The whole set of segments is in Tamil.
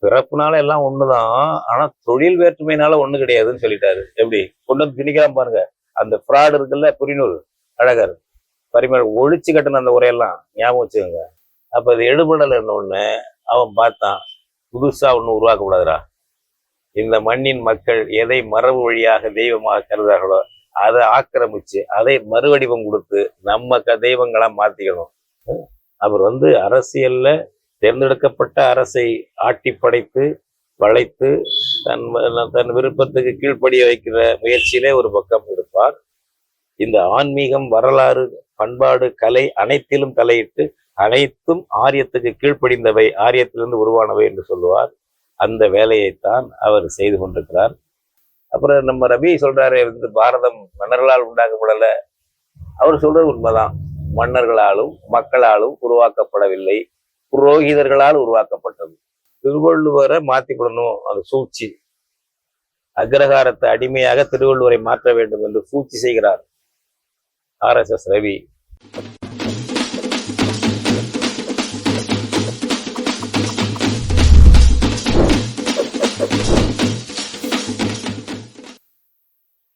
பிறப்புனால எல்லாம் ஒண்ணுதான். ஆனா தொழில் வேற்றுமையினால ஒண்ணு கிடையாதுன்னு சொல்லிட்டாரு. எப்படி கொண்டு வந்து திணிக்கலாம் பாருங்க. அந்த ஃப்ராட் இருக்குல்ல, புரிநூல் அழகர் பரிமள ஒழிச்சு கட்டின அந்த உரையெல்லாம் ஞாபகம் வச்சுக்கோங்க. அப்ப அது எடுபடல் ஒண்ணு அவன் பார்த்தான், புதுசா ஒண்ணு உருவாக்கக்கூடாதுரா. இந்த மண்ணின் மக்கள் எதை மரபு வழியாக தெய்வமாக கருதார்களோ அதை ஆக்கிரமிச்சு அதை மறுவடிவம் கொடுத்து நம்ம தெய்வங்களா மாத்திக்கணும். அவர் அரசியல்ல தேர்ந்தெடுக்கப்பட்ட அரசை ஆட்டி படைத்து வளைத்து தன் விருப்பத்துக்கு கீழ்ப்படிய வைக்கிற முயற்சியிலே ஒரு பக்கம் இருப்பார். இந்த ஆன்மீகம், வரலாறு, பண்பாடு, கலை அனைத்திலும் தலையிட்டு அனைத்தும் ஆரியத்துக்கு கீழ்ப்படிந்தவை, ஆரியத்திலிருந்து உருவானவை என்று சொல்லுவார். அந்த வேலையைத்தான் அவர் செய்து கொண்டிருக்கிறார். அப்புறம் நம்ம ரவி சொல்றாரு, பாரதம் மன்னர்களால் உண்டாக்கப்படல. அவர் சொல்றது உண்மைதான். மன்னர்களாலும் மக்களாலும் உருவாக்கப்படவில்லை, புரோகிதர்களால் உருவாக்கப்பட்டது. திருவள்ளுவரை மாத்திப்படணும், அது சூழ்ச்சி. அக்ரஹாரத்தை அடிமையாக திருவள்ளுவரை மாற்ற வேண்டும் என்று சூழ்ச்சி செய்கிறார் RSS ரவி.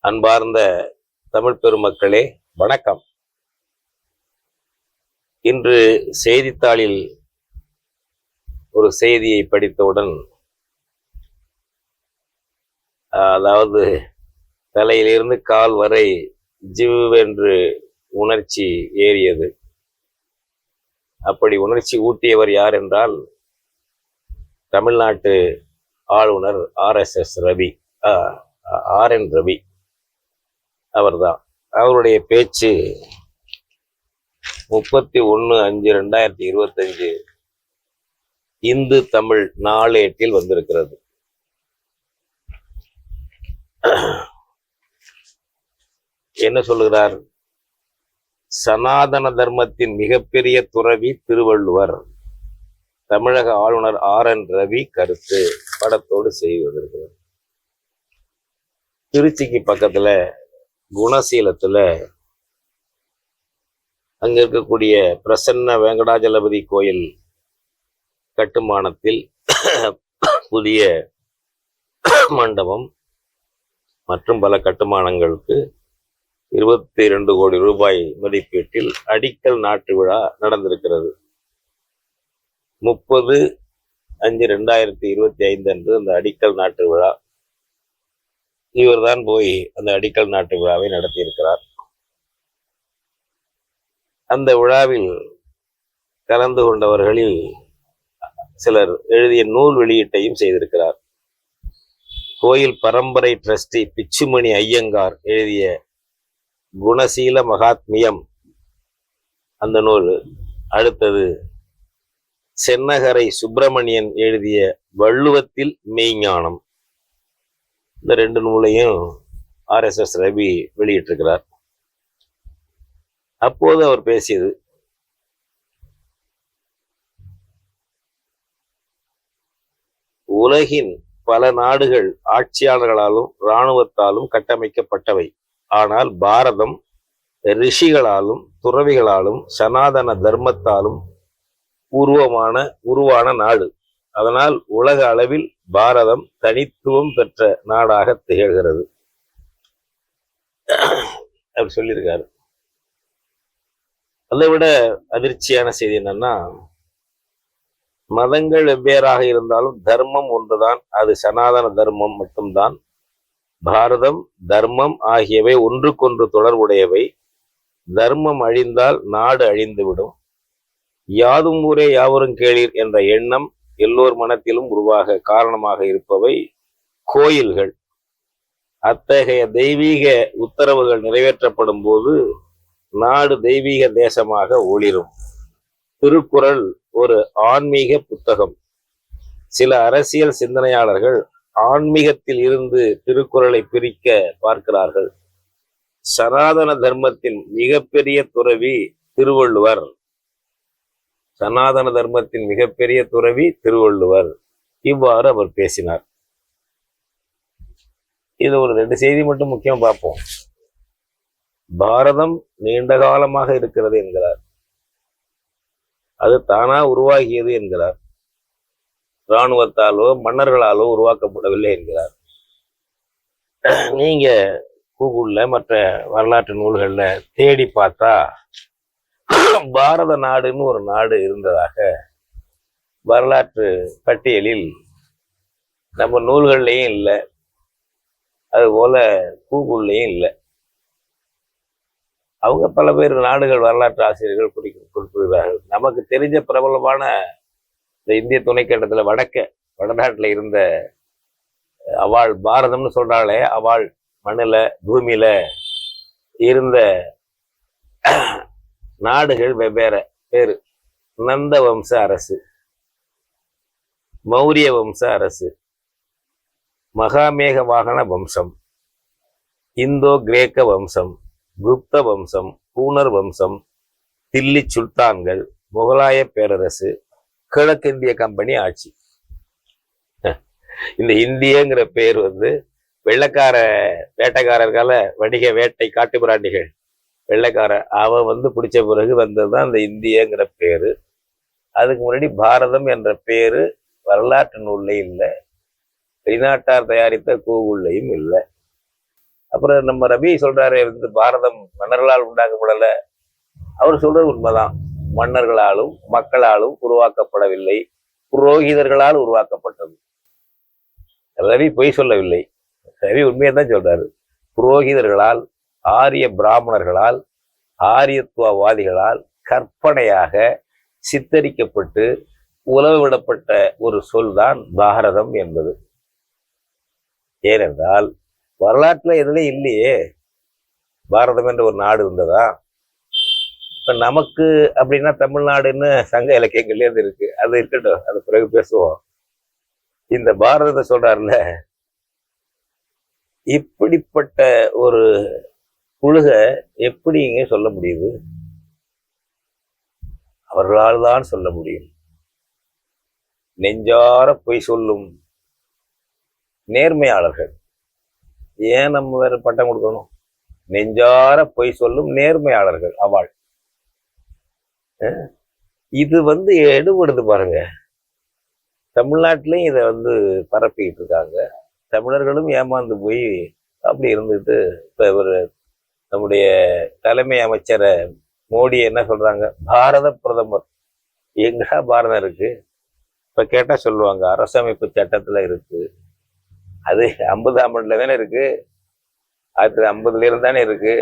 அன்பார்ந்த தமிழ் பெருமக்களே, வணக்கம். இன்று செய்தித்தாளில் ஒரு செய்தியை படித்தவுடன், அதாவது தலையிலிருந்து கால் வரை ஜிவ்வென்று உணர்ச்சி ஏறியது. அப்படி உணர்ச்சி ஊட்டியவர் யார் என்றால், தமிழ்நாட்டு ஆளுநர் RSS ரவி, RN ரவி அவர்தான். அவருடைய பேச்சு 31/5/2025 இந்து தமிழ் நாளேட்டில் வந்திருக்கிறது. என்ன சொல்லுகிறார்? சனாதன தர்மத்தின் மிகப்பெரிய துறவி திருவள்ளுவர், தமிழக ஆளுநர் RN ரவி கருத்து படத்தோடு செய்வதற்கிறது. திருச்சிக்கு பக்கத்துல குணசீலத்துல அங்க இருக்கக்கூடிய பிரசன்ன வெங்கடாஜலபதி கோயில் கட்டுமானத்தில் புதிய மண்டபம் மற்றும் பல கட்டுமானங்களுக்கு 22 கோடி ரூபாய் மதிப்பீட்டில் அடிக்கல் நாட்டு விழா நடந்திருக்கிறது. 30/5/2025 அன்று அந்த அடிக்கல் நாட்டு விழா, இவர்தான் போய் அந்த அடிக்கல் நாட்டு விழாவை நடத்தியிருக்கிறார். அந்த விழாவில் கலந்து கொண்டவர்களில் சிலர் எழுதிய நூல் வெளியீட்டையும் செய்திருக்கிறார். கோயில் பரம்பரை டிரஸ்டி பிச்சுமணி ஐயங்கார் எழுதிய குணசீல மகாத்மியம் அந்த நூல். அடுத்தது சென்னகரை சுப்பிரமணியன் எழுதிய வள்ளுவத்தில் மெய்ஞானம். இந்த 2 நூலையும் RSS ரவி வெளியிட்டிருக்கிறார். அப்போது அவர் பேசியது, உலகின் பல நாடுகள் ஆட்சியாளர்களாலும் இராணுவத்தாலும் கட்டமைக்கப்பட்டவை. ஆனால் பாரதம் ரிஷிகளாலும் துறவிகளாலும் சனாதன தர்மத்தாலும் உருவான நாடு. அதனால் உலக அளவில் பாரதம் தனித்துவம் பெற்ற நாடாக திகழ்கிறது அப்படி சொல்லியிருக்காரு. அதை விட அதிர்ச்சியான செய்தி என்னன்னா, மதங்கள் வெவ்வேறாக இருந்தாலும் தர்மம் ஒன்றுதான், அது சனாதன தர்மம் மட்டும்தான். பாரதம், தர்மம் ஆகியவை ஒன்றுக்கொன்று தொடர்புடையவை. தர்மம் அழிந்தால் நாடு அழிந்துவிடும். யாதும் ஊரே யாவரும் கேளீர் என்ற எண்ணம் எல்லோர் மனத்திலும் உருவாக காரணமாக இருப்பவை கோயில்கள். அத்தகைய தெய்வீக உத்தரவுகள் நிறைவேற்றப்படும் போது நாடு தெய்வீக தேசமாக ஒளிரும். திருக்குறள் ஒரு ஆன்மீக புத்தகம். சில அரசியல் சிந்தனையாளர்கள் ஆன்மீகத்தில் இருந்து திருக்குறளை பிரிக்க பார்க்கிறார்கள். சனாதன தர்மத்தின் மிகப்பெரிய துறவி திருவள்ளுவர். சனாதன தர்மத்தின் மிகப்பெரிய துறவி திருவள்ளுவர். இவ்வாறு அவர் பேசினார். இது ஒரு 2 செய்தி மட்டும் முக்கியம் பார்ப்போம். பாரதம் நீண்ட காலமாக இருக்கிறது என்கிறார். அது தானா உருவாகியது என்கிறார். இராணுவத்தாலோ மன்னர்களாலோ உருவாக்கப்படவில்லை என்கிறார். நீங்க கூகுள்ல மற்ற வரலாற்று நூல்கள்ல தேடி பார்த்தா பாரத நாடுன்னு ஒரு நாடு இருந்ததாக வரலாற்று பட்டியலில் நம்ம நூல்கள்லையும் இல்லை, அதுபோல கூகுள்லையும் இல்லை. அவங்க பல பேர் நாடுகள் வரலாற்று ஆசிரியர்கள் குறிப்பிடுகிறார்கள். நமக்கு தெரிஞ்ச பிரபலமான இந்த இந்திய துணைக்கண்டத்துல வடநாட்டுல இருந்த அவாள் பாரதம்னு சொல்றாளே, அவாள் மண்ணுல பூமியில இருந்த நாடுகள் வெவ்வேறு பேரு. நந்த வம்ச அரசு, மௌரிய வம்ச அரசு, மகாமேக வாகன வம்சம், இந்தோ கிரேக்க வம்சம், குப்த வம்சம், பூனர் வம்சம், தில்லி சுல்தான்கள், முகலாய பேரரசு, கிழக்கிந்திய கம்பெனி ஆட்சி. இந்த இந்தியங்கிற பேர் வெள்ளைக்கார வேட்டைக்காரர்கால வணிக வேட்டை காட்டு பிராண்டிகள் வெள்ளைக்கார அவன் பிடிச்ச பிறகு வந்ததுதான் இந்த இந்தியங்கிற பேரு. அதுக்கு முன்னாடி பாரதம் என்ற பேரு வரலாற்று நூல்லையும் இல்லை, வெளிநாட்டார் தயாரித்த கூகுள்லையும் இல்லை. அப்புறம் நம்ம ரவி சொல்றாரு பாரதம் மன்னர்களால் உண்டாக்கப்படல. அவர் சொல்றது உண்மைதான். மன்னர்களாலும் மக்களாலும் உருவாக்கப்படவில்லை, புரோகிதர்களால் உருவாக்கப்பட்டது. ரவி பொய் சொல்லவில்லை, ரவி உண்மையை தான் சொல்றாரு. புரோகிதர்களால், ஆரிய பிராமணர்களால், ஆரியத்துவவாதிகளால் கற்பனையாக சித்தரிக்கப்பட்டு உலவு விடப்பட்ட ஒரு சொல் தான் பாரதம் என்பது. ஏனென்றால் வரலாற்றுல எதுலையும் இல்லையே பாரதம் என்ற ஒரு நாடு இருந்ததா. இப்ப நமக்கு அப்படின்னா தமிழ்நாடுன்னு சங்க இலக்கியங்கள்ல இருக்கு, அது இருக்கட்டும், அது பிறகு பேசுவோம். இந்த பாரதத்தை சொல்றாருல, இப்படிப்பட்ட ஒரு புழுக எப்படிங்க சொல்ல முடியுது? அவர்களால் தான் சொல்ல முடியும். நெஞ்சார பொய் சொல்லும் நேர்மையாளர்கள். ஏன் நம்ம வேற பட்டம் கொடுக்கணும்? நெஞ்சார பொய் சொல்லும் நேர்மையாளர்கள் அவாள். இது எடுபடுது பாருங்க. தமிழ்நாட்டிலையும் இதை பரப்பிக்கிட்டு இருக்காங்க. தமிழர்களும் ஏமாந்து போய் அப்படி இருந்துட்டு இப்ப இவர் நம்முடைய தலைமை அமைச்சரை மோடி என்ன சொல்றாங்க, பாரத பிரதமர். எங்கடா பாரதம் இருக்கு? இப்ப கேட்டா சொல்லுவாங்க அரசமைப்பு சட்டத்துல இருக்கு. அது 50ஆம் ஆண்டுல தானே இருக்கு, 1950 இருந்தானே இருக்கு.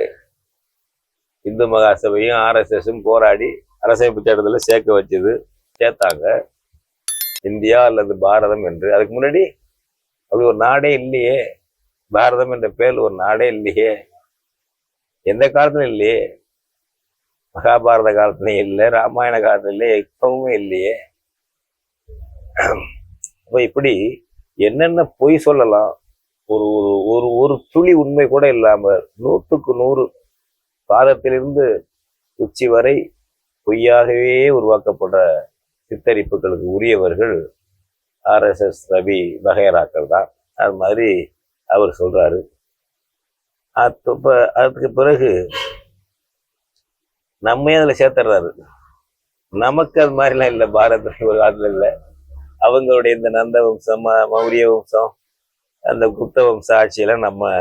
இந்து மகாசபையும் RSSம் போராடி அரசமைப்பு சட்டத்துல சேர்த்தாங்க இந்தியா அல்லது பாரதம் என்று. அதுக்கு முன்னாடி அப்படி ஒரு நாடே இல்லையே, பாரதம் என்ற பேர் ஒரு நாடே இல்லையே, எந்த காலத்துலையும் இல்லையே. மகாபாரத காலத்துலையும் இல்லை, ராமாயண காலத்துல இல்லையே, இப்பவுமே இல்லையே. அப்ப இப்படி என்னென்ன பொய் சொல்லலாம், ஒரு ஒரு ஒரு துளி உண்மை கூட இல்லாம 100க்கு 100 பாதத்திலிருந்து உச்சி வரை பொய்யாகவே உருவாக்கப்பட்ட சித்தரிப்புகளுக்கு உரியவர்கள் RSS ரவி வகைராக்கள் தான். அது மாதிரி அவர் சொல்றாரு. அதுக்கு பிறகு நம்ம அதுல சேர்த்துறாரு. நமக்கு அது மாதிரிலாம் இல்லை, பாரதத்துல ஒரு காலத்துல இல்லை. அவங்களுடைய இந்த நந்த வம்சம், மௌரிய வம்சம், அந்த குப்த வம்ச ஆட்சியெல்லாம் நம்ம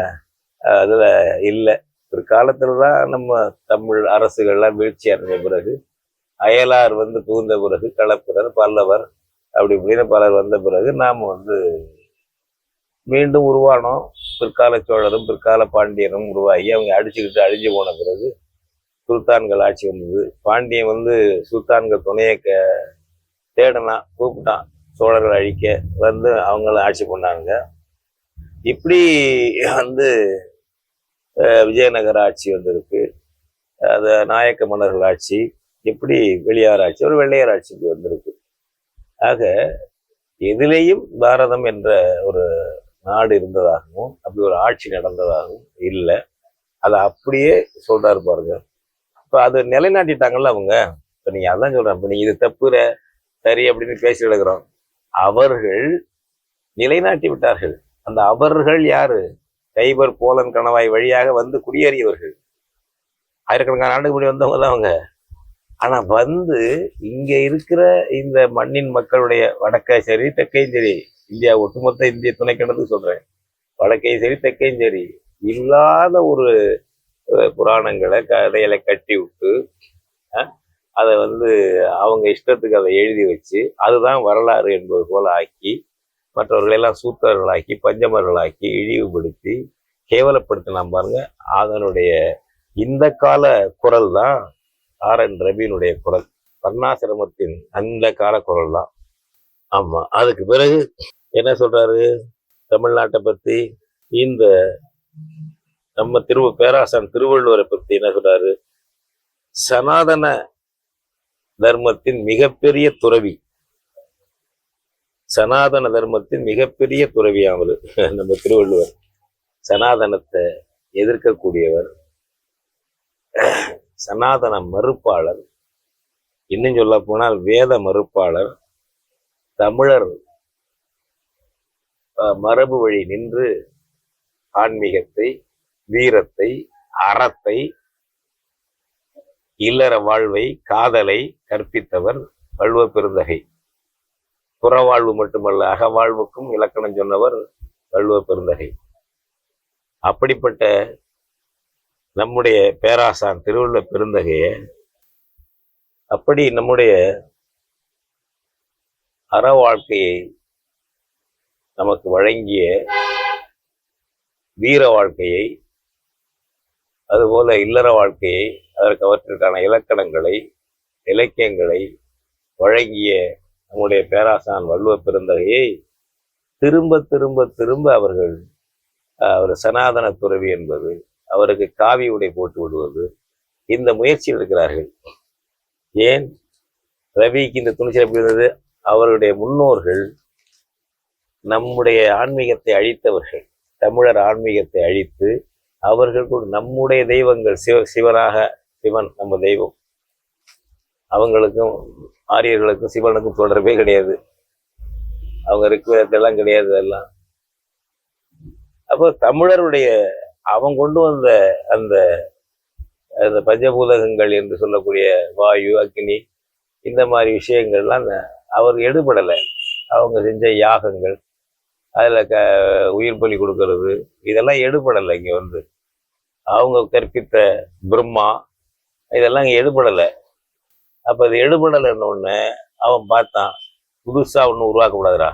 அதுல இல்லை. ஒரு காலத்துலதான் நம்ம தமிழ் அரசுகள்லாம் வீழ்ச்சி அடைஞ்ச பிறகு, அயலார் புகுந்த பிறகு, களப்பிரர், பல்லவர், அப்படி இப்படின்னு பலர் வந்த பிறகு நாம மீண்டும் உருவானோம். பிற்கால சோழரும் பிற்கால பாண்டியனும் உருவாகி அவங்க அடிச்சுக்கிட்டு அழிஞ்சு போன பிறகு சுல்தான்கள் ஆட்சி வந்தது. பாண்டியன் சுல்தான்கள் துணையை தேடலாம், கூப்பிட்டான் சோழர்கள் அழிக்க, அவங்கள ஆட்சி பண்ணாங்க. இப்படி விஜயநகர ஆட்சி இருக்கு, அது நாயக்க மன்னர்கள் ஆட்சி, இப்படி வெளியார் ஆட்சி, ஒரு வெள்ளையர் ஆட்சிக்கு வந்திருக்கு. ஆக எதிலேயும் பாரதம் என்ற ஒரு நாடு இருந்ததாகவும் அப்படி ஒரு ஆட்சி நடந்ததாகவும் இல்லை. அதை அப்படியே சொல்றாரு பாருங்க. இப்ப அது நிலைநாட்டிட்டாங்கல்ல அவங்க. இப்ப நீங்க அதான் சொல்றேன், இப்ப நீங்க இது தப்புற சரி அப்படின்னு பேசி எடுக்கிறோம். அவர்கள் நிலைநாட்டி விட்டார்கள். அந்த அவர்கள் யாரு? கைபர் போலன் கணவாய் வழியாக குடியேறியவர்கள். ஆயிரக்கணக்கான ஆண்டுக்கு முன்னாடி வந்தவங்க தான் அவங்க. ஆனா இங்க இருக்கிற இந்த மண்ணின் மக்களுடைய வடக்கையும் சரி தெற்கையும் சரி, இந்தியா ஒட்டுமொத்த இந்திய துணைக்கண்டத்துக்கு சொல்றேன், வடக்கையும் சரி தெற்கையும் சரி, இல்லாத ஒரு புராணங்களை கதைகளை கட்டி விட்டு அதை அவங்க இஷ்டத்துக்கு அதை எழுதி வச்சு அதுதான் வரலாறு என்பது போல ஆக்கி மற்றவர்களெல்லாம் சூத்திரர்களாக்கி பஞ்சமர்களாக்கி இழிவுபடுத்தி கேவலப்படுத்தினான் பாருங்க. அதனுடைய இந்த கால குரல் தான் ஆர்.என். ரவியினுடைய குரல், வர்ணாசிரமத்தின் அந்த கால குரல் தான். ஆமா, அதுக்கு பிறகு என்ன சொல்றாரு தமிழ்நாட்டை பத்தி, இந்த நம்ம பேராசான் திருவள்ளுவரை பத்தி என்ன சொல்றாரு, சனாதன தர்மத்தின் மிகப்பெரிய துறவி, சனாதன தர்மத்தின் மிகப்பெரிய துறவி அவரு நம்ம திருவள்ளுவர். சனாதனத்தை எதிர்க்கக்கூடியவர், சனாதன மறுப்பாளர், இன்னும் சொல்ல போனால் வேத மறுப்பாளர், தமிழர் மரபு வழி நின்று ஆன்மீகத்தை, வீரத்தை, அறத்தை, இல்லற வாழ்வை, காதலை கற்பித்தவர் வள்ளுவ பெருந்தகை. புறவாழ்வு மட்டுமல்ல அகவாழ்வுக்கும் இலக்கணம் சொன்னவர் வள்ளுவ பெருந்தகை. அப்படிப்பட்ட நம்முடைய பேராசான் திருவள்ளுவ பெருந்தகைய அப்படி நம்முடைய அற வாழ்க்கையை நமக்கு வழங்கிய வீர வாழ்க்கையை, அதுபோல இல்லற வாழ்க்கையை, அதற்கு அவற்றிற்கான இலக்கணங்களை, இலக்கியங்களை வழங்கிய நம்முடைய பேராசான் வள்ளுவ பெருந்தகையை திரும்ப திரும்ப திரும்ப அவர்கள் அவர் சனாதன துறவி என்பது, அவருக்கு காவி உடை போட்டு விடுவது, இந்த முயற்சியில் இருக்கிறார்கள். ஏன் ரவிக்கு இந்த துணிச்சல் எப்படி இருந்தது? அவருடைய முன்னோர்கள் நம்முடைய ஆன்மீகத்தை அழித்தவர்கள், தமிழர் ஆன்மீகத்தை அழித்து அவர்கள் கூட நம்முடைய தெய்வங்கள் சிவனாக, சிவன் நம்ம தெய்வம், அவங்களுக்கும் ஆரியர்களுக்கும் சிவனுக்கும் தொடர்பே கிடையாது, அவங்க ரிக்வேதெல்லாம் கிடையாது எல்லாம். அப்போ தமிழருடைய அவன் கொண்டு வந்த அந்த அந்த பஞ்சபூதகங்கள் என்று சொல்லக்கூடிய வாயு, அக்னி, இந்த மாதிரி விஷயங்கள்லாம் அவர் எடுபடலை. அவங்க செஞ்ச யாகங்கள், அதில் உயிர் பலி கொடுக்கறது, இதெல்லாம் எடுபடலை. இங்கே அவங்க கற்பித்த பிரம்மா, இதெல்லாம் இங்கே எடுபடலை. அப்போ அது எடுபடலைன்னு ஒன்று அவன் பார்த்தான், புதுசாக ஒன்றும் உருவாக்கக்கூடாதுரா,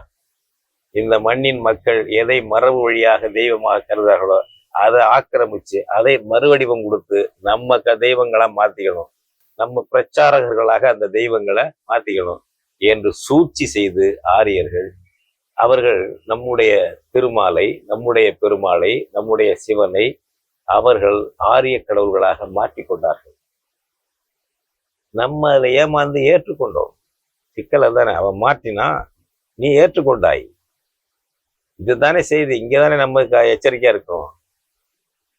இந்த மண்ணின் மக்கள் எதை மரபு வழியாக தெய்வமாக கருதார்களோ அதை ஆக்கிரமிச்சு அதை மறுவடிவம் கொடுத்து நம்ம தெய்வங்களா மாத்திக்கணும், நம்ம பிரச்சாரகர்களாக அந்த தெய்வங்களை மாத்திக்கணும் என்று சூழ்ச்சி செய்து ஆரியர்கள் அவர்கள் நம்முடைய திருமாலை, நம்முடைய பெருமாளை, நம்முடைய சிவனை அவர்கள் ஆரிய கடவுள்களாக மாற்றிக்கொண்டார்கள். நம்ம அதை ஏமாந்து ஏற்றுக்கொண்டோம். சிக்கலை தானே அவன் மாற்றினா, நீ ஏற்றுக்கொண்டாய். இதுதானே செய்தி. இங்கதானே நம்ம எச்சரிக்கையா இருக்கணும்.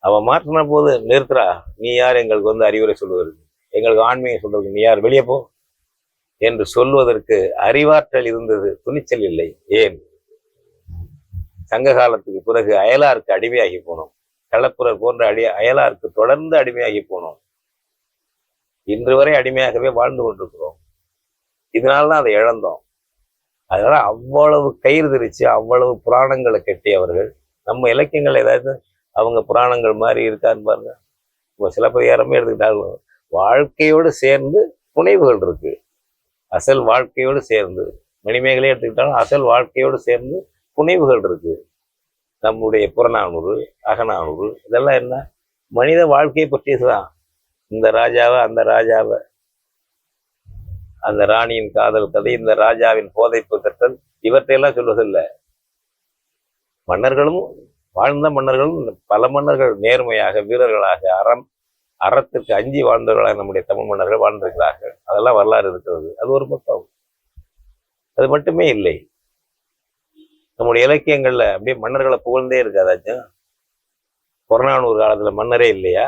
அவன் மாற்றின போது நிறுத்துறா, நீ யார் எங்களுக்கு அறிவுரை சொல்வதற்கு, எங்களுக்கு ஆன்மீகம் சொல்றதுக்கு நீ யார், வெளியே போ என்று சொல்வதற்கு அறிவாற்றல் இருந்தது, துணிச்சல் இல்லை. ஏன்? சங்க காலத்துக்கு பிறகு அயலாருக்கு அடிமையாகி போனோம். களப்புறர் போன்ற அயலாருக்கு தொடர்ந்து அடிமையாகி போனோம். இன்று வரை அடிமையாகவே வாழ்ந்து கொண்டிருக்கிறோம். இதனால்தான் அதை இழந்தோம். அதனால அவ்வளவு கயிறு திரிச்சு அவ்வளவு புராணங்களை கட்டியவர்கள் நம்ம இலக்கியங்கள் ஏதாவது அவங்க புராணங்கள் மாதிரி இருக்கான்னு பாருங்க. சிலப்பதிகாரமே எடுத்துக்கிட்டாலும் வாழ்க்கையோடு சேர்ந்து புனைவுகள் இருக்கு. அசல் வாழ்க்கையோடு சேர்ந்து, மணிமேகலையே எடுத்துக்கிட்டாலும் அசல் வாழ்க்கையோடு சேர்ந்து புனைவுகள் இருக்கு. நம்முடைய புறநானூறு, அகநானூறு, இதெல்லாம் என்ன மனித வாழ்க்கையை பற்றியதுதான். இந்த ராஜாவை, அந்த ராஜாவை, அந்த ராணியின் காதல் கதை, இந்த ராஜாவின் போதை புத்தல், இவற்றையெல்லாம் சொல்வதில்லை. மன்னர்களும் வாழ்ந்த மன்னர்களும் பல மன்னர்கள் நேர்மையாக, வீரர்களாக, அறத்திற்கு அஞ்சி வாழ்ந்தவர்களாக நம்முடைய தமிழ் மன்னர்கள் வாழ்ந்திருக்கிறார்கள். அதெல்லாம் வரலாறு இருக்கிறது. அது ஒரு பக்கம். அது மட்டுமே இல்லை, நம்முடைய இலக்கியங்கள்ல அப்படியே மன்னர்களை புகழ்ந்தே இருக்காதாச்சும். புறநானூறு காலத்துல மன்னரே இல்லையா?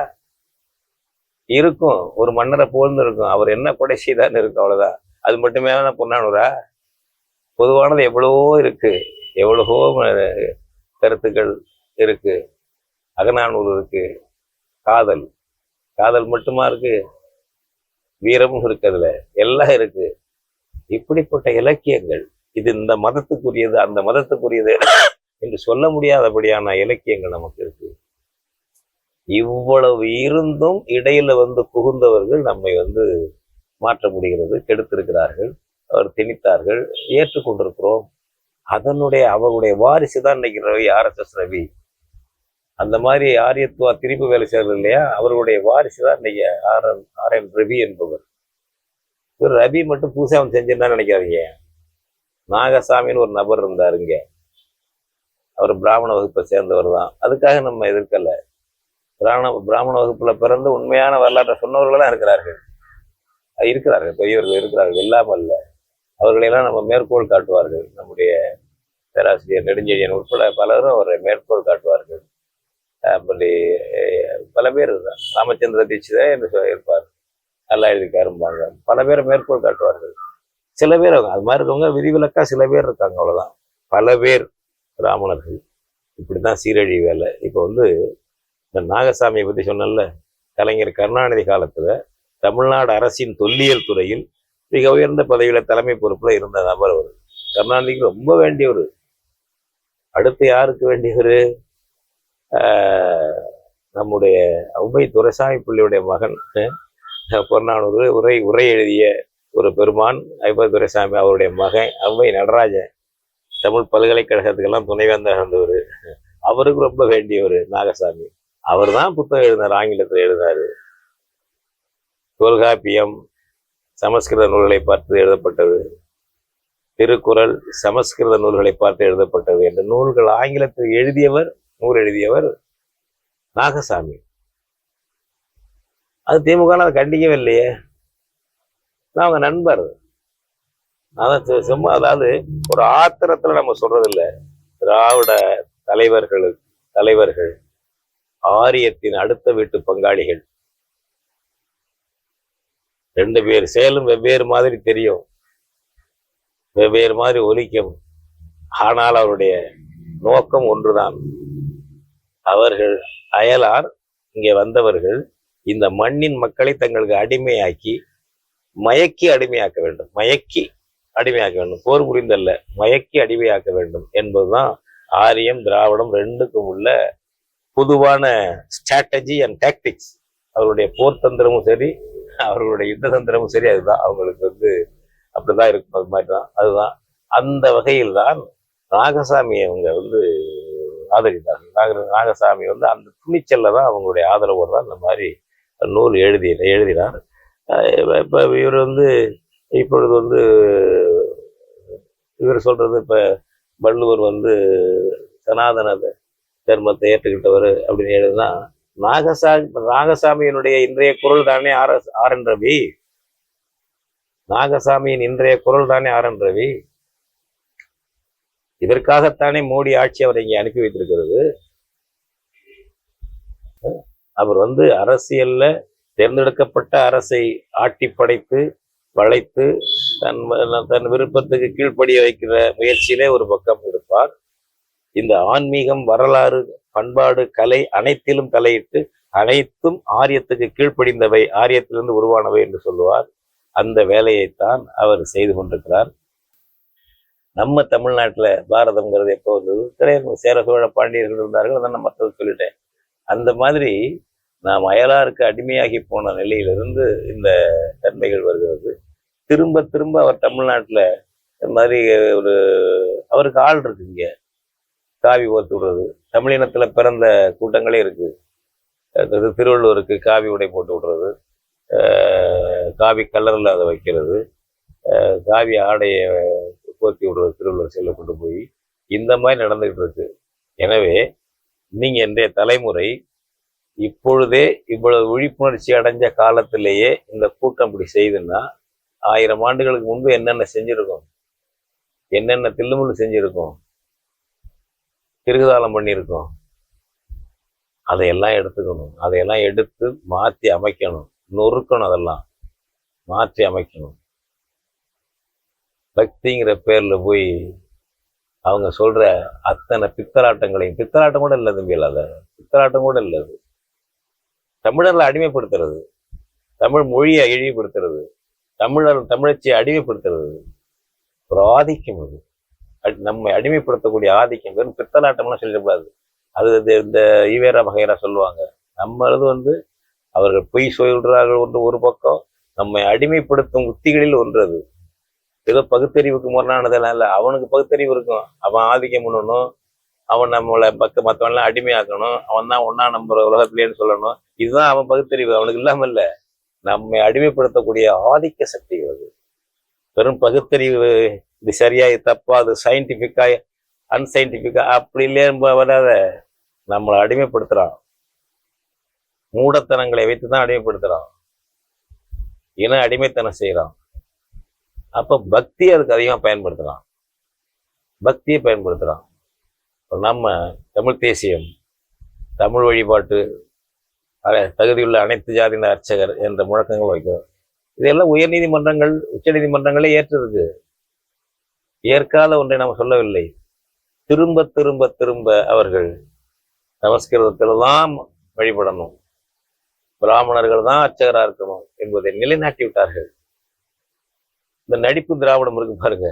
இருக்கும், ஒரு மன்னரை புகழ்ந்து இருக்கும். அவர் என்ன கொடை செய்தான்னு இருக்கும், அவ்வளவுதான். அது மட்டுமே தான் புறநானூறா? பொதுவானது எவ்வளவோ இருக்கு, எவ்வளவோ கருத்துக்கள் இருக்கு. அகநானூறு இருக்கு. காதல் மட்டுமா இருக்கு? வீரமும் இருக்கு, அதுல எல்லாம் இருக்கு. இப்படிப்பட்ட இலக்கியங்கள், இது இந்த மதத்துக்குரியது அந்த மதத்துக்குரியது என்று சொல்ல முடியாதபடியான இலக்கியங்கள் நமக்கு இருக்கு. இவ்வளவு இருந்தும் இடையில புகுந்தவர்கள் நம்மை மாற்ற முடிகிறது, கெடுத்திருக்கிறார்கள், அவர் திணித்தார்கள், ஏற்றுக்கொண்டிருக்கிறோம். அவருடைய வாரிசு தான் இன்னைக்கு ரவி, ஆர்எஸ்எஸ் ரவி. அந்த மாதிரி ஆரியத்துவா திருப்பி வேலை செய்யறது இல்லையா, அவருடைய வாரிசு தான் இன்னைக்கு ஆர் என் ரவி என்பவர். ரவி மட்டும் புதுசா அவன் செஞ்சிருந்தான்னு நினைக்காதீங்க. நாகசாமின்னு ஒரு நபர் இருந்தார் இங்க, அவர் பிராமண வகுப்பை சேர்ந்தவர் தான். அதுக்காக நம்ம எதிர்க்கல. பிராமண வகுப்புல பிறந்து உண்மையான வரலாற்றை சொன்னவர்கள் தான் இருக்கிறார்கள், பெரியவர்கள் இருக்கிறார்கள், இல்லாமல் இல்லை. அவர்களெல்லாம் நம்ம மேற்கோள் காட்டுவார்கள். நம்முடைய பேராசிரியர் நெடுஞ்செழியன் உட்பட பலரும் அவரை மேற்கோள் காட்டுவார்கள். அப்படி பல பேர் இருந்தார். ராமச்சந்திர தீட்சிதர் என்று இருப்பார், நல்லா எழுதிக்காரும்பாங்க. பல பேரை மேற்கோள் காட்டுவார்கள். சில பேர் அது மாதிரி இருக்கவங்க விதிவிலக்கா சில பேர் இருக்காங்க, அவ்வளவுதான். பல பேர் பிராமணர்கள் இப்படித்தான் சீரழி வேலை. இப்போ இந்த நாகசாமியை பத்தி சொன்னல, கலைஞர் கருணாநிதி காலத்துல தமிழ்நாடு அரசின் தொல்லியல் துறையில் மிக உயர்ந்த பதவியில தலைமை பொறுப்புல இருந்த நபர் அவர். கருணாநிதிக்கு ரொம்ப வேண்டியவர். அடுத்து யாருக்கு வேண்டியவர்? நம்முடைய ஔவை துரைசாமி பிள்ளையுடைய மகன், பொன்னானூர் உரை எழுதிய ஒரு பெருமான் ஔவை துரைசாமி, அவருடைய மகன் ஔவை நடராஜன், தமிழ் பல்கலைக்கழகத்துக்கெல்லாம் துணைவேந்தர் இருந்தவர். அவருக்கு ரொம்ப வேண்டியவர் நாகசாமி. அவர் தான் புத்தகம் எழுதினார், ஆங்கிலத்தில் எழுதினாரு. தொல்காப்பியம் சமஸ்கிருத நூல்களை பார்த்து எழுதப்பட்டது, திருக்குறள் சமஸ்கிருத நூல்களை பார்த்து எழுதப்பட்டது என்ற நூல்கள் ஆங்கிலத்தில் நூல் எழுதியவர் நாகசாமி. அது திமுக அதை கண்டிக்கவே இல்லையே. நான் அவங்க நண்பர். அதான் சும்மா, அதாவது ஒரு ஆத்திரத்துல நம்ம சொல்றது இல்லை. திராவிட தலைவர்கள் ஆரியத்தின் அடுத்த வீட்டு பங்காளிகள். ரெண்டு பேர் செயலும் வெவ்வேறு மாதிரி தெரியும், வெவ்வேறு மாதிரி ஒலிக்கும். ஆனால் அவருடைய நோக்கம் ஒன்றுதான். அவர்கள் அயலார், இங்கே வந்தவர்கள் இந்த மண்ணின் மக்களை தங்களுக்கு அடிமையாக்கி மயக்கி அடிமையாக்க வேண்டும், போர் புரிந்தல்ல, மயக்கி அடிமையாக்க வேண்டும் என்பதுதான் ஆரியம் திராவிடம் ரெண்டுக்கும் உள்ள பொதுவான ஸ்ட்ராட்டஜி அண்ட் டாக்டிக்ஸ். அவருடைய போர் தந்திரமும் சரி, அவர்களுடைய யுத்த தந்திரமும் சரி, அதுதான் அவங்களுக்கு அப்படிதான் இருக்கும். அது மாதிரிதான், அதுதான். அந்த வகையில் தான் நாகசாமியை அவங்க ஆதரித்தார்கள். நாகசாமி அந்த துணிச்சல்ல தான், அவங்களுடைய ஆதரவோடு தான் இந்த மாதிரி நூல் எழுதினார். இப்ப இவர் இப்பொழுது இவர் சொல்றது, இப்ப வள்ளுவர் சனாதன தர்மத்தை ஏற்றுக்கிட்டவர் அப்படின்னு எழுதுனா, நாகசாமியினுடைய இன்றைய குரல் தானே ஆர் என் ரவி. நாகசாமியின் இன்றைய குரல் தானே ஆர் என் ரவி. இதற்காகத்தானே மோடி ஆட்சி அவரை இங்கே அனுப்பி வைத்திருக்கிறது. அவர் அரசியல்ல தேர்ந்தெடுக்கப்பட்ட அரசை ஆட்டி படைத்து வளைத்து தன் விருப்பத்துக்கு கீழ்ப்படிய வைக்கிற முயற்சியிலே ஒரு பக்கம் இருப்பார். இந்த ஆன்மீகம், வரலாறு, பண்பாடு, கலை அனைத்திலும் தலையிட்டு அனைத்தும் ஆரியத்துக்கு கீழ்ப்படிந்தவை, ஆரியத்திலிருந்து உருவானவை என்று சொல்லுவார். அந்த வேலையைத்தான் அவர் செய்து கொண்டிருக்கிறார். நம்ம தமிழ்நாட்டுல பாரதம்ங்கிறது எப்போ வந்தது? கிடையாது. சேர சோழ பாண்டியர்கள் இருந்தார்கள், அதை நான் மற்றது சொல்லிட்டேன். அந்த மாதிரி நாம் அயலாருக்கு அடிமையாகி போன நிலையிலிருந்து இந்த தன்மைகள் வருகிறது. திரும்ப திரும்ப அவர் தமிழ்நாட்டுல இந்த மாதிரி அவருக்கு ஆள் இருக்கு. இங்க காவி ஓத்து விடுறது, தமிழினத்துல பிறந்த கூட்டங்களே இருக்கு. திருவள்ளுவருக்கு காவி உடை போட்டு விடுறது, காவி கலர்ல அதை வைக்கிறது, காவி ஆடையை போர்த்தி விடுறது, திருவள்ளுவர் செல்ல கொண்டு போய் இந்த மாதிரி நடந்துகிட்டு இருக்கு. எனவே நீங்க இன்றைய தலைமுறை இப்பொழுதே இவ்வளவு விழிப்புணர்ச்சி அடைஞ்ச காலத்திலேயே இந்த கூட்டம் இப்படி செய்துன்னா, 1000 ஆண்டுகளுக்கு முன்பு என்னென்ன செஞ்சிருக்கோம், என்னென்ன தில்லுமுள்ளு செஞ்சிருக்கோம், திருகுதாளம் பண்ணியிருக்கோம். அதையெல்லாம் எடுத்துக்கணும், அதையெல்லாம் எடுத்து மாற்றி அமைக்கணும், நொறுக்கணும், அதெல்லாம் மாற்றி அமைக்கணும். பக்திங்கிற பேர்ல போய் அவங்க சொல்ற அத்தனை பித்தலாட்டங்களையும், பித்தலாட்டம் கூட இல்லை தம்பியில், அதை பித்தலாட்டம் கூட இல்லை, அது தமிழர்களை அடிமைப்படுத்துறது. தமிழ் மொழியை இழிவுபடுத்துறது, தமிழச்சியை அடிமைப்படுத்துறது ஒரு ஆதிக்கம். அது நம்மை அடிமைப்படுத்தக்கூடிய ஆதிக்கம். வெறும் பித்தலாட்டம்லாம் சொல்லிடக்கூடாது. அது இந்த ஈவேரா வகைரா சொல்லுவாங்க, நம்மளது அவர்கள் பொய் சொல்கிறார்கள் ஒன்று ஒரு பக்கம், நம்மை அடிமைப்படுத்தும் உத்திகளில் ஒன்று. அது ஏதோ பகுத்தறிவுக்கு முரணானதெல்லாம் இல்லை. அவனுக்கு பகுத்தறிவு இருக்கும், அவன் ஆதிக்கம் பண்ணணும், அவன் நம்மளை மற்றவன்லாம் அடிமையாக்கணும், அவன் தான் ஒன்னா நம்புற உலகத்திலேன்னு சொல்லணும். இதுதான் அவன் பகுத்தறிவு. அவனுக்கு இல்லாம இல்லை, நம்மை அடிமைப்படுத்தக்கூடிய ஆதிக்க சக்திகள். அது வெறும் பகுத்தறிவு, இது சரியா இது தப்பா, அது சயின்டிபிக்கா அன்சயின்டிபிக்கா அப்படி இல்லையே வராத, நம்மளை அடிமைப்படுத்துறான். மூடத்தனங்களை வைத்துதான் அடிமைப்படுத்துறான், இன அடிமைத்தனம் செய்யறான். அப்ப பக்தி அதுக்கு அதிகமா பயன்படுத்துறான், பக்தியை பயன்படுத்துறான். நம்ம தமிழ் தேசியம், தமிழ் வழிபாட்டு, தகுதியுள்ள அனைத்து ஜாதியின அர்ச்சகர் என்ற முழக்கங்கள் வைக்கும். இதெல்லாம் உயர் நீதிமன்றங்கள், உச்ச நீதிமன்றங்களே ஏற்றிருக்கு. ஏற்காத ஒன்றை நம்ம சொல்லவில்லை. திரும்ப திரும்ப திரும்ப அவர்கள் சமஸ்கிருதத்தில் தான் வழிபடணும், பிராமணர்கள் தான் அர்ச்சகராக இருக்கணும் என்பதை நிலைநாட்டி விட்டார்கள். இந்த நடிப்பு திராவிடம் இருக்கு பாருங்க,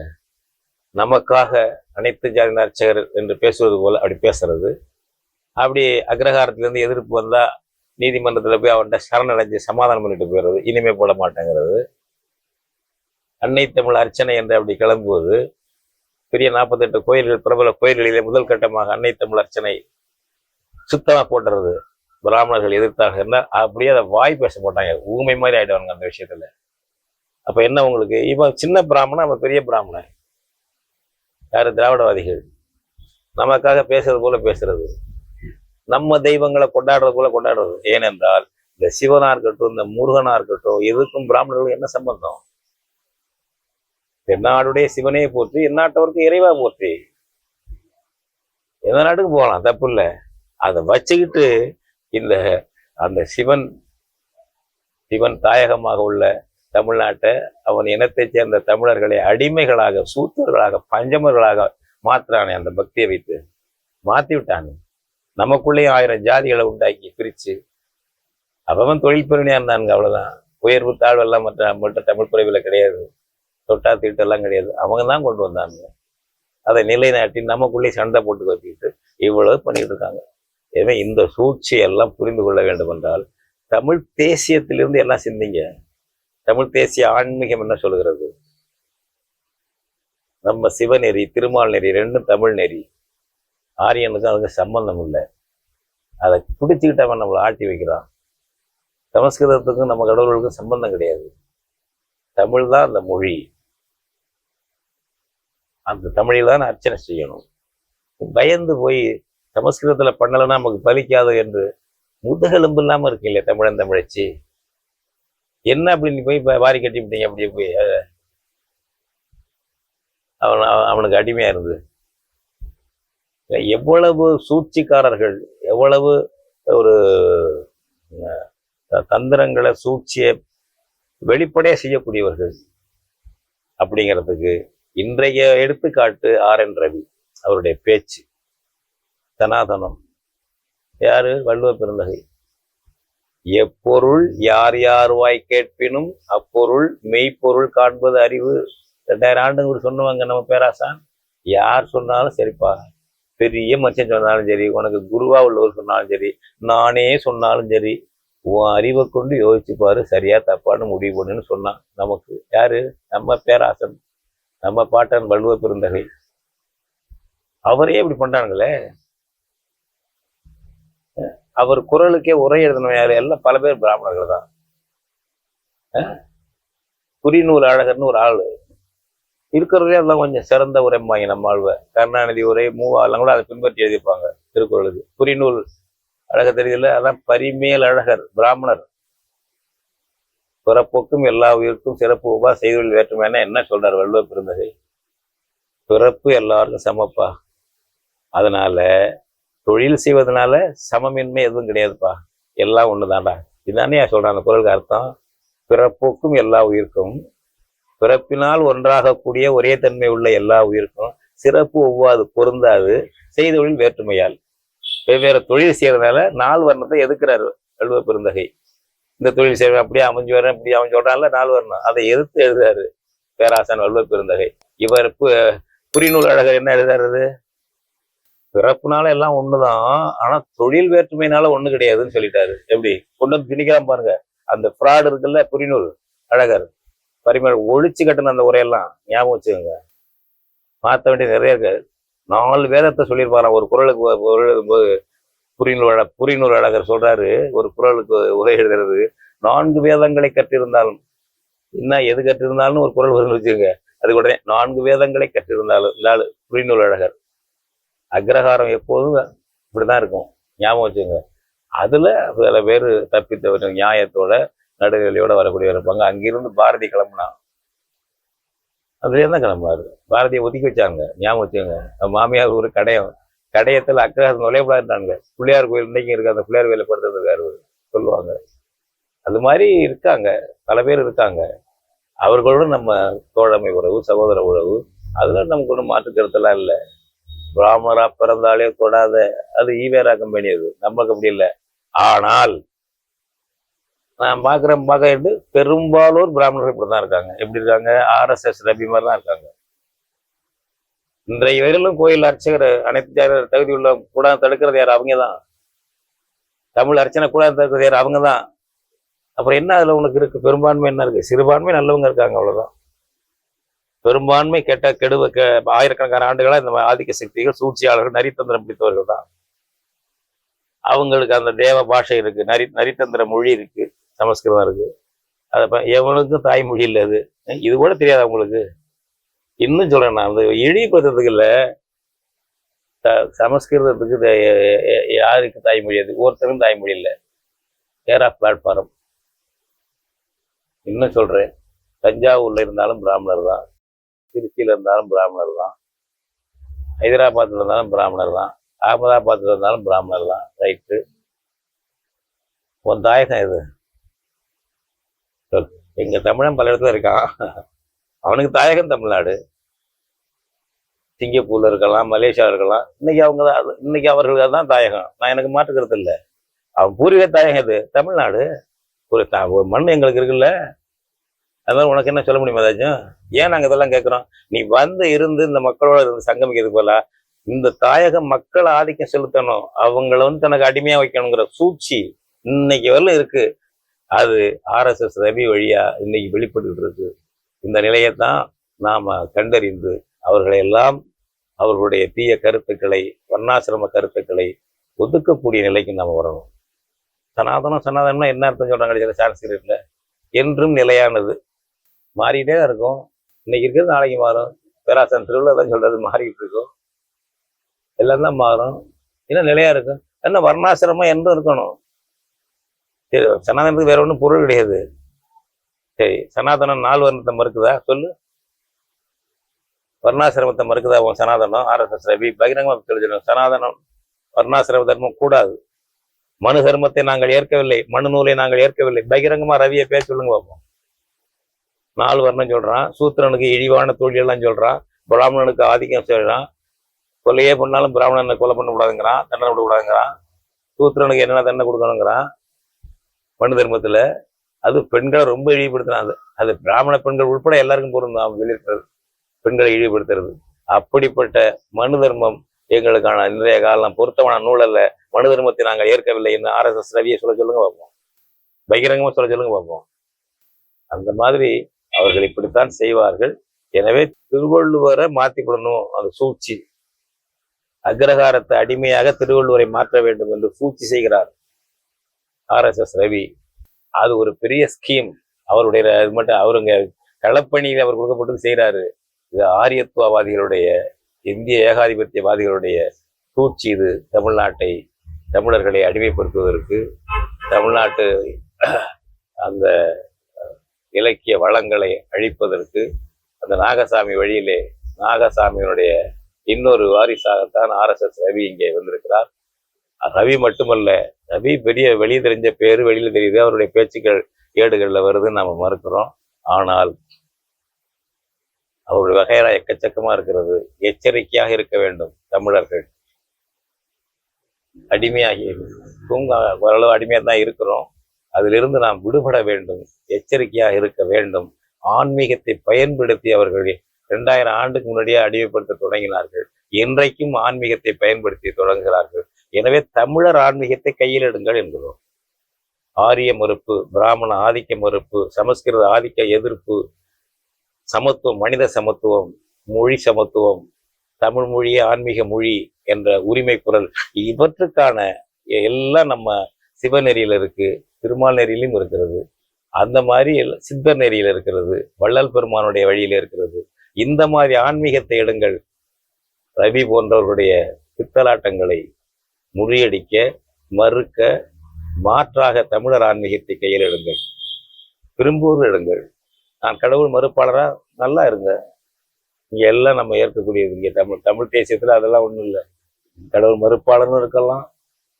நமக்காக அனைத்து ஜாதியின அர்ச்சகர் என்று பேசுவது போல அப்படி பேசுறது. அப்படி அக்ரஹாரத்திலிருந்து எதிர்ப்பு வந்தா நீதிமன்றத்துல போய் அவன்கிட்ட சரணடைஞ்சு சமாதானம் பண்ணிட்டு போயிடுறது, இனிமே போட மாட்டேங்கிறது. அன்னை தமிழ் அர்ச்சனை என்று அப்படி கிளம்புவது, பெரிய 48 கோயில்கள், பிரபல கோயில்களிலே முதல் கட்டமாக அன்னை தமிழ் அர்ச்சனை சுத்தமா போட்டுறது. பிராமணர்கள் எதிர்த்தாங்கன்னா அப்படியே அதை வாய் பேச போட்டாங்க, ஊமை மாதிரி ஆயிடுவாங்க அந்த விஷயத்துல. அப்ப என்ன உங்களுக்கு, இவன் சின்ன பிராமணன், அவன் பெரிய பிராமணன். யாரு? திராவிடவாதிகள். நமக்காக பேசுறது போல பேசுறது, நம்ம தெய்வங்களை கொண்டாடுறது போல கொண்டாடுறது. ஏனென்றால் இந்த சிவனா இருக்கட்டும், இந்த முருகனா இருக்கட்டும், எதுக்கும் பிராமணர்களுக்கு என்ன சம்பந்தம்? தென்னாடுடைய சிவனே போற்றி, எந்நாட்டவருக்கு இறைவா போற்றி. எந்த நாட்டுக்கு போகலாம், தப்பு இல்லை. அதை வச்சுக்கிட்டு இந்த அந்த சிவன் தாயகமாக உள்ள தமிழ்நாட்டை, அவன் இனத்தைச் சேர்ந்த தமிழர்களை அடிமைகளாக, சூத்தர்களாக, பஞ்சமர்களாக மாத்துறானே, அந்த பக்தியை வைத்து மாத்தி விட்டானே. நமக்குள்ளேயும் 1000 ஜாதிகளை உண்டாக்கி பிரிச்சு, அவன் தொழில் பெருமையா இருந்தானுங்க, அவ்வளவுதான். உயர்வு தாழ்வு எல்லாம் மற்ற தமிழ் பிரிவுல கிடையாது, தொட்டா தீட்டெல்லாம் கிடையாது. அவங்க தான் கொண்டு வந்தாங்க. அதை நிலைநாட்டி நமக்குள்ளே சண்டை போட்டு வச்சுக்கிட்டு இவ்வளவு பண்ணிட்டு இருக்காங்க. எனவே இந்த சூழ்ச்சியெல்லாம் புரிந்து கொள்ள வேண்டும் என்றால் தமிழ் தேசியத்திலிருந்து எல்லாம் சிந்திங்க. தமிழ் தேசிய ஆன்மீகம் என்ன சொல்கிறது? நம்ம சிவநெறி, திருமால் நெறி ரெண்டும் தமிழ் நெறி. ஆரியனுக்கு அதுக்கு சம்பந்தம் இல்லை. அதை பிடிச்சுக்கிட்டவன் நம்மளை ஆட்டி வைக்கிறான். சமஸ்கிருதத்துக்கும் நம்ம கடவுளுக்கும் சம்பந்தம் கிடையாது. தமிழ் தான் அந்த மொழி, அந்த தமிழில் தான் அர்ச்சனை செய்யணும். பயந்து போய் சமஸ்கிருதத்துல பண்ணலைன்னா நமக்கு பலிக்காது என்று முதுகெலும்பு இல்லாம இருக்கு இல்லையா தமிழன் தமிழச்சி. என்ன அப்படின்னு போய் வாரி கட்டிவிட்டீங்க, அப்படியே போய் அவனுக்கு அடிமையா இருந்து. எவ்வளவு சூழ்ச்சிக்காரர்கள், எவ்வளவு ஒரு தந்திரங்களை, சூழ்ச்சியை வெளிப்படையா செய்யக்கூடியவர்கள் அப்படிங்கிறதுக்கு இன்றைய எடுத்துக்காட்டு RN ரவி அவருடைய பேச்சு. சனாதனம் யாரு? வள்ளுவ பெருந்தகை. எப்பொருள் யார் யார் வாய் கேட்பினும் அப்பொருள் மெய்ப்பொருள் காண்பது அறிவு. 2000 ஆண்டுகள் சொன்னவங்க நம்ம பேராசான். யார் சொன்னாலும் சரிப்பா, பெரிய மனுஷன் சொன்னாலும் சரி, உனக்கு குருவா உள்ளவர் சொன்னாலும் சரி, நானே சொன்னாலும் சரி, உன் அறிவை கொண்டு யோசிச்சு பாரு, சரியா தப்பான்னு முடிவு பண்ணுன்னு சொன்னான். நமக்கு யாரு? நம்ம பேராசன், நம்ம பாட்டன் வள்ளுவ பெருந்தகை. அவரே இப்படி பண்றாங்களே. அவர் குரலுக்கே உரை எழுதின யாரு? எல்லாம் பல பேர் பிராமணர்கள் தான். குறிநூல் அழகர்னு ஒரு ஆளு இருக்கிறதே, அதெல்லாம் கொஞ்சம் சிறந்த உரைம்பாங்க நம்ம ஆழ்வ. கருணாநிதி உரை, மூவாலாம் கூட அதை பின்பற்றி எழுதியிருப்பாங்க திருக்குறளுக்கு. குறிநூல் அழகர் தெரியல, அதான் பரிமேல் அழகர், பிராமணர். பிறப்புக்கும் எல்லா உயிருக்கும் சிறப்பு உபா செய்தொழில் வேற்றுமையான என்ன சொல்றாரு வள்ளுவ பெருந்தகை? பிறப்பு எல்லாருக்கும் சமப்பா. அதனால தொழில் செய்வதனால சமமின்மை எதுவும் கிடையாதுப்பா, எல்லாம் ஒண்ணுதான்டா. இதுதானே சொல்றான் அந்த குறளுக்கு அர்த்தம். பிறப்புக்கும் எல்லா உயிருக்கும், பிறப்பினால் ஒன்றாகக்கூடிய ஒரே தன்மை உள்ள எல்லா உயிருக்கும் சிறப்பு ஒவ்வாது, பொருந்தாது செய்தொழில் வேற்றுமையால். வெவ்வேறு தொழில் செய்யறதுனால நாள் வர்ணத்தை எதுக்குறாரு வள்ளுவ பெருந்தகை. இந்த தொழில் செய்வேன், அப்படியே அமைஞ்சு வரேன், இப்படி அவன் சொல்றான்ல 4 வரணும், அதை எதிர்த்து எழுதுறாரு பேராசான் வள்ளுவர் பெருந்தகை. இவர் புரிநூல் அழகர் என்ன எழுதுறது? பிறப்புனால எல்லாம் ஒண்ணுதான், ஆனா தொழில் வேற்றுமையினால ஒண்ணு கிடையாதுன்னு சொல்லிட்டாரு. எப்படி கொண்டு வந்து திணிக்கலாம் பாருங்க. அந்த ஃப்ராட் இருக்குல்ல, புரிநூல் அழகர் ஒழிச்சு கட்டுன அந்த உரையெல்லாம் ஞாபகம் வச்சுக்கோங்க. மாற்ற வேண்டியது நிறைய இருக்கு. 4 வேதத்தை சொல்லியிருப்பாராம் ஒரு குறளுக்கு எழுதும்போது. புரிநூல் அழகர் சொல்றாரு, ஒரு குறளுக்கு உரை எழுதுறது 4 வேதங்களை கற்றிருந்தாலும், என்ன எது கற்றிருந்தாலும் ஒரு குறள் வரும்னு வச்சுக்கோங்க. அது உடனே 4 வேதங்களை கற்றிருந்தாலும் இந்த புரிநூல் அழகர். அக்ரஹாரம் எப்போதும் இப்படிதான் இருக்கும், ஞாபகம் வச்சுங்க. அதுல சில பேர் தப்பித்தவர் நியாயத்தோட நடுநிலையோட வரக்கூடியவர் இருப்பாங்க. அங்கிருந்து பாரதி கிளம்புனா அதுலேயே தான் கிளம்புனாரு. பாரதியை ஒதுக்கி வச்சாங்க, ஞாபகம் வச்சுங்க. மாமியார் ஒரு கடையத்தில் அக்ரஹாரம் நுழையப்படாட்டாங்க. பிள்ளையார் கோயில் இன்னைக்கும் இருக்கு, அந்த பிள்ளையார் கோயிலை படுத்துறதுக்காரு சொல்லுவாங்க. அது மாதிரி இருக்காங்க, பல பேர் இருக்காங்க. அவர்களோட நம்ம தோழமை உறவு, சகோதர உறவு, அதுல நமக்கு ஒன்றும் மாற்று கருத்தெல்லாம் இல்லை. பிராமணரா பிறந்தாலே தொடாத, அது ஈவேரா கம்பெனி, அது நமக்கு அப்படி இல்லை. ஆனால் நான் பார்க்க பெரும்பாலோர் பிராமணர்கள் இப்படிதான் இருக்காங்க. எப்படி இருக்காங்க? RSS ரபி மாதிரி தான் இருக்காங்க. இன்றைய வரையிலும் கோயில் அர்ச்சகர் அனைத்து தகுதி உள்ள கூட தடுக்கிறது யார்? அவங்கதான். தமிழ் அர்ச்சனை கூட தடுக்கிறது யார்? அவங்கதான். அப்புறம் என்ன அதுல உனக்கு இருக்கு? பெரும்பான்மை என்ன இருக்கு? சிறுபான்மை நல்லவங்க இருக்காங்க, அவ்வளவுதான். பெரும்பான்மை ஆயிரக்கணக்கான ஆண்டுகளா இந்த ஆதிக்க சக்திகள், சூழ்ச்சியாளர்கள், நரித்தந்திரம் பிடித்தவர்கள் தான். அவங்களுக்கு அந்த தேவ பாஷை இருக்கு, நரித்தந்திர மொழி இருக்கு, சமஸ்கிருதம் இருக்கு. அதை எவனுக்கும் தாய்மொழி இல்லை. அது இது கூட தெரியாது அவங்களுக்கு. இன்னும் சொல்றேன், நான் அந்த இழிவுபடுத்துறதுக்கு இல்லை, சமஸ்கிருதத்துக்கு யாருக்கு தாய்மொழி? அது ஒருத்தருக்கும் தாய்மொழி இல்லை. Care of platform. இன்னும் சொல்றேன், தஞ்சாவூர்ல இருந்தாலும் பிராமணர் தான், திருச்சியில இருந்தாலும் பிராமணர் தான், ஹைதராபாத்ல இருந்தாலும் பிராமணர் தான், அகமதாபாத்ல இருந்தாலும் பிராமணர் தான். ரைட்டு, உன் தாயகம் எது? சொல். எங்க தமிழன் பல இடத்துல இருக்கான், அவனுக்கு தாயகம் தமிழ்நாடு. சிங்கப்பூர்ல இருக்கலாம், மலேசியாவில் இருக்கலாம். இன்னைக்கு அவர்களுக்கு தான் தாயகம். நான் எனக்கு மாற்றுக்கிறது இல்லை. அவன் பூர்வீக தாயகம் இது தமிழ்நாடு. ஒரு மண் எங்களுக்கு இருக்குல்ல. அதனால உனக்கு என்ன சொல்ல முடியுமா ஏதாச்சும்? ஏன் நாங்கள் இதெல்லாம் கேட்குறோம்? நீ இருந்து இந்த மக்களோட இருந்து சங்கமிக்கிறது போல இந்த தாயக மக்கள் ஆதிக்கம் செலுத்தணும், அவங்கள தனக்கு அடிமையா வைக்கணுங்கிற சூழ்ச்சி இன்னைக்கு வரல இருக்கு. அது RSS ரவி வழியா இன்னைக்கு வெளிப்பட்டு இருக்கு. இந்த நிலையத்தான் நாம கண்டறிந்து அவர்களையெல்லாம் அவர்களுடைய தீய கருத்துக்களை, வர்ணாசிரம கருத்துக்களை ஒதுக்கக்கூடிய நிலைக்கு நாம வரணும். சனாதனம்னா என்ன அர்த்தம் சொல்றாங்க சான்ஸ்கிரிட்ல? என்றும் நிலையானது, மாறிட்டே தான் இருக்கும். இன்னைக்கு இருக்கிறது நாளைக்கு மாறும். பேராசன் திருவிழா தான் சொல்றது, மாறிக்கிட்டு இருக்கும். எல்லாம் தான் மாறும். என்ன நிலையா இருக்கும்? என்ன வர்ணாசிரமம் என்றும் இருக்கணும். சரி, சனாதனத்துக்கு வேற ஒன்றும் பொருள் கிடையாது. சரி, சனாதனம் 4 வர்ணத்தை மறுக்குதா? சொல்லு. வர்ணாசிரமத்தை மறுக்குதா உன் சனாதனம்? RSS ரவி பகிரங்கமாக தெரிஞ்சிடும். சனாதனம் வர்ணாசிரம தர்மம் கூடாது. மனு தர்மத்தை நாங்கள் ஏற்கவில்லை, மனு நூலை நாங்கள் ஏற்கவில்லை. பகிரங்கமா ரவியை பேச சொல்லுங்க பார்ப்போம். 4 வர்ணம் சொல்றான், சூத்திரனுக்கு இழிவான தொழிலெல்லாம் சொல்றான், பிராமணனுக்கு ஆதிக்கம் சொல்றான், கொலையே பண்ணாலும் பிராமணனை கொலை பண்ண கூடாதுங்கிறான், தண்டனை கொடுக்கூடாதுங்கிறான், சூத்திரனுக்கு என்னென்ன தண்டனை கொடுக்கணுங்கிறான் மனு தர்மத்துல. அது பெண்களை ரொம்ப இழிவுபடுத்துறான். அது பிராமண பெண்கள் உட்பட எல்லாருக்கும் பொருந்தும் வெளியிடுறது, பெண்களை இழிவுபடுத்துறது. அப்படிப்பட்ட மனு தர்மம் எங்களுக்கான இன்றைய காலம் பொருத்தமான நூல் அல்ல. மனு தர்மத்தை நாங்கள் ஏற்கவில்லை என்று RSS ரவியை சொல்லுங்க பார்ப்போம். பகிரங்கமா சொல்லுங்க பார்ப்போம். அந்த மாதிரி அவர்கள் இப்படித்தான் செய்வார்கள். எனவே திருவள்ளுவரை மாற்றிக்கொள்ளணும், அது சூழ்ச்சி. அக்ரஹாரத்தை அடிமையாக திருவள்ளுவரை மாற்ற வேண்டும் என்று சூழ்ச்சி செய்கிறார் RSS ரவி. அது ஒரு பெரிய ஸ்கீம். அவருடைய இது மட்டும் அவருங்க களப்பணியில் அவர் கொடுக்கப்பட்டு செய்கிறாரு. இது ஆரியத்துவவாதிகளுடைய, இந்திய ஏகாதிபத்தியவாதிகளுடைய சூழ்ச்சி. இது தமிழர்களை அடிமைப்படுத்துவதற்கு, தமிழ்நாட்டு அந்த இலக்கிய வளங்களை அழிப்பதற்கு, அந்த நாகசாமி வழியிலே நாகசாமியினுடைய இன்னொரு வாரிசாகத்தான் RSS ரவி இங்கே வந்திருக்கிறார். ரவி மட்டுமல்ல, ரவி பெரிய வெளியே தெரிஞ்ச பேரு, வெளியில தெரியுது, அவருடைய பேச்சுக்கள் ஏடுகள்ல வருதுன்னு நாம மறுக்கிறோம். ஆனால் அவருடைய வகைரா எக்கச்சக்கமா இருக்கிறது. எச்சரிக்கையாக இருக்க வேண்டும். தமிழர்கள் அடிமையாகி ஓரளவு அடிமையா தான் இருக்கிறோம். அதிலிருந்து நாம் விடுபட வேண்டும், எச்சரிக்கையாக இருக்க வேண்டும். ஆன்மீகத்தை பயன்படுத்தி அவர்கள் 2000 ஆண்டுக்கு முன்னாடியே அடிமைப்படுத்த தொடங்கினார்கள். இன்றைக்கும் ஆன்மீகத்தை பயன்படுத்தி தொடங்குகிறார்கள். எனவே தமிழர் ஆன்மீகத்தை கையில் எடுங்கள் என்கிறோம். ஆரிய மறுப்பு, பிராமண ஆதிக்க மறுப்பு, சமஸ்கிருத ஆதிக்க எதிர்ப்பு, சமத்துவம், மனித சமத்துவம், மொழி சமத்துவம், தமிழ் மொழியே ஆன்மீக மொழி என்ற உரிமை குரல், இவற்றுக்கான எல்லாம் நம்ம சிவநெறியில இருக்கு, திருமால் நெறியிலும் இருக்கிறது, அந்த மாதிரி சித்தர் நெறியில இருக்கிறது, வள்ளல் பெருமானுடைய வழியில இருக்கிறது. இந்த மாதிரி ஆன்மீகத்தை எடுங்கள். ரவி போன்றவர்களுடைய பித்தலாட்டங்களை முறியடிக்க, மறுக்க, மாற்றாக தமிழர் ஆன்மீகத்தை கையில் எடுங்கள். விரும்புவோர் எடுங்கள். நான் கடவுள் மறுப்பாளரா? நல்லா இருங்க. இங்க எல்லாம் நம்ம ஏற்கக்கூடியது. இங்க தமிழ் தேசியத்துல அதெல்லாம் ஒண்ணும் இல்லை. கடவுள் மறுப்பாளரும் இருக்கலாம்,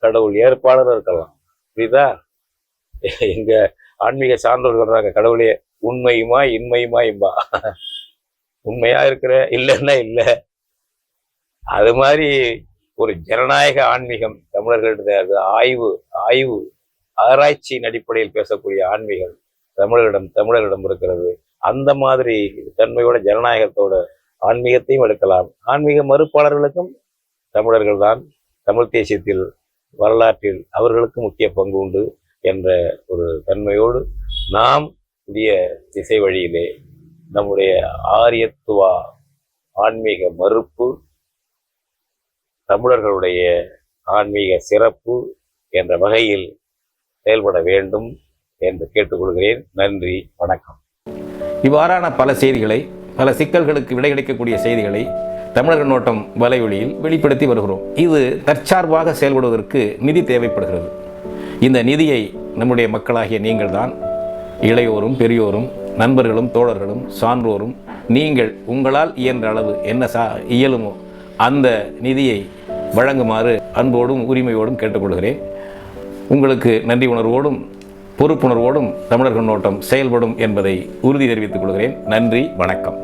கடவுள் ஏற்பாளரும் இருக்கலாம். புரியுதா? எங்க ஆன்மீக சான்றோர் சொல்றாங்க, கடவுளே உண்மையுமா இன்மையுமா இம்பா. உண்மையா இருக்கிற, இல்லைன்னா இல்லை. அது மாதிரி ஒரு ஜனநாயக ஆன்மீகம் தமிழர்களிட, அது ஆய்வு ஆராய்ச்சியின் அடிப்படையில் பேசக்கூடிய ஆன்மீகம் தமிழரிடம் இருக்கிறது. அந்த மாதிரி தன்மையோட ஜனநாயகத்தோட ஆன்மீகத்தையும் எடுக்கலாம். ஆன்மீக மறுப்பாளர்களுக்கும் தமிழர்கள் தான், தமிழ் தேசியத்தில் வரலாற்றில் அவர்களுக்கு முக்கிய பங்கு உண்டு என்ற ஒரு தன்மையோடு நாம் புதிய திசை வழியிலே நம்முடைய ஆரியத்துவா ஆன்மீக மறுப்பு, தமிழர்களுடைய ஆன்மீக சிறப்பு என்ற வகையில் செயல்பட வேண்டும் என்று கேட்டுக்கொள்கிறேன். நன்றி, வணக்கம். இவ்வாறான பல செய்திகளை, பல சிக்கல்களுக்கு விடை கிடைக்கக்கூடிய செய்திகளை தமிழர் நோட்டம் வலையொலியில் வெளிப்படுத்தி வருகிறோம். இது தற்சார்பாக செயல்படுவதற்கு நிதி தேவைப்படுகிறது. இந்த நிதியை நம்முடைய மக்களாகிய நீங்கள் தான், இளையோரும் பெரியோரும் நண்பர்களும் தோழர்களும் சான்றோரும், நீங்கள் உங்களால் இயன்ற அளவு என்ன இயலுமோ அந்த நிதியை வழங்குமாறு அன்போடும் உரிமையோடும் கேட்டுக்கொள்கிறேன். உங்களுக்கு நன்றி உணர்வோடும் பொறுப்புணர்வோடும் தமிழர்கள் நோட்டம் செயல்படும் என்பதை உறுதி தெரிவித்துக் கொள்கிறேன். நன்றி, வணக்கம்.